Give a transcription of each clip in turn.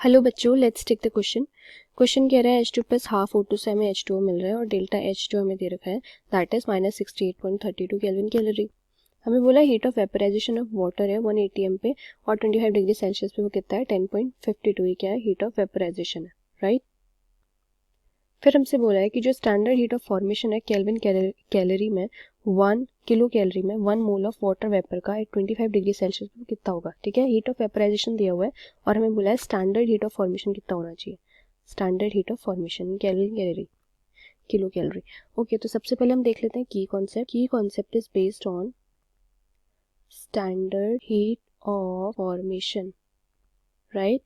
Hello बच्चों, let's take the question. Question कह रहा है H2 प्लस हाफ O2 से हमें H2O मिल रहा है और डेल्टा H जो हमें दे रखा है दैट इज -68.32 केल्विन कैलोरी। हमें बोला heat of vaporisation of water है 1 atm पे और 25 डिग्री सेल्सियस पे वो कितना है 10.52। ये क्या है? हीट ऑफ वेपराइजेशन है, राइट। फिर हमसे बोला है कि जो स्टैंडर्ड हीट ऑफ फॉर्मेशन है केल्विन कैलोरी में 1 किलो कैलोरी में 1 मोल ऑफ वाटर वेपर का एट 25 डिग्री सेल्सियस पर कितना होगा। ठीक है, हीट ऑफ वेपराइजेशन दिया हुआ है और हमें बोला है स्टैंडर्ड हीट ऑफ फॉर्मेशन कितना होना चाहिए। Standard heat of formation kelvin calorie, kilo calorie. Okay, तो सबसे पहले हम देख लेते हैं की concept is based on standard heat of formation, right.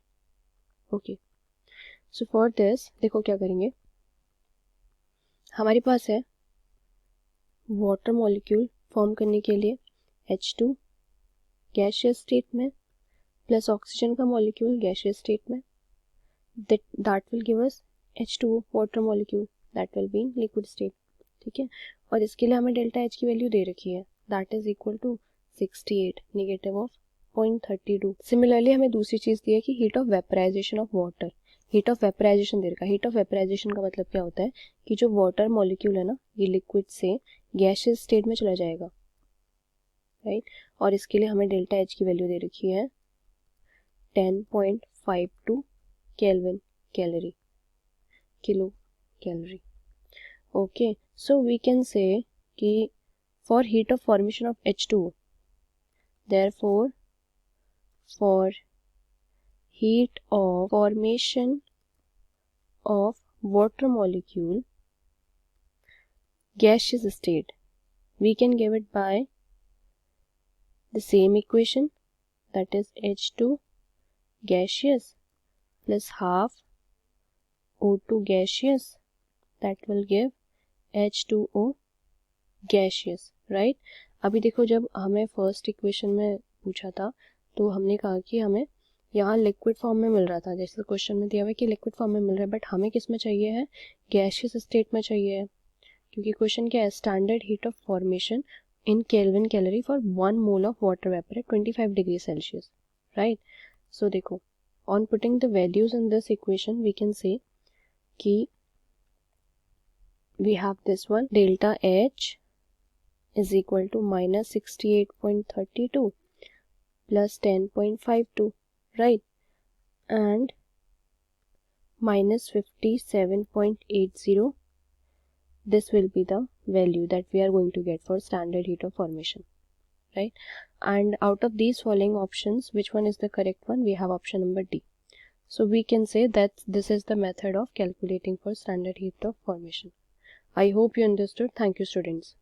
Okay, so for this देखो क्या करेंगे। हमारे पास है वाटर मॉलिक्यूल फॉर्म करने के लिए H2 गैसियस स्टेट में प्लस ऑक्सीजन का मॉलिक्यूल गैसियस स्टेट में, that will give us H2O water molecule that will be in liquid state. ठीक है, और इसके लिए हमें डेल्टा H की वैल्यू दे रखी है that is equal to 68 negative of 0.32। Similarly हमें दूसरी चीज दी है कि heat of vaporisation of water, heat of vaporization दे रखा है। हीट ऑफ वेपराइजेशन का मतलब क्या होता है कि जो वाटर मॉलिक्यूल है ना ये लिक्विड से गैसियस स्टेट में चला जाएगा, राइट। और इसके लिए हमें डेल्टा H की वैल्यू दे रखी है 10.52 kelvin calorie, kilo calorie. Okay, so we can say कि for heat of formation of H2O, therefore for heat of formation of water molecule gaseous state, we can give it by the same equation, that is H2 gaseous plus half O2 gaseous, that will give H2O gaseous, right। अभी देखो, जब हमें first equation में पूछा था तो हमने कहा कि हमें यहाँ लिक्विड फॉर्म में मिल रहा था, जैसे क्वेश्चन में दिया हुआ है कि लिक्विड फॉर्म में मिल रहा है, बट हमें किस में चाहिए है? गैसियस स्टेट में चाहिए है, क्योंकि क्वेश्चन क्या है? Standard heat of formation in kelvin calorie for 1 mole of water vapour at 25 degree Celsius, right. So देखो, on putting the values in this equation we can say कि we have this one delta H is equal to -68.32 plus 10.52, right, and -57.80. This will be the value that we are going to get for standard heat of formation, right. And out of these following options, which one is the correct one? We have option number D. So we can say that this is the method of calculating for standard heat of formation. I hope you understood. Thank you, students.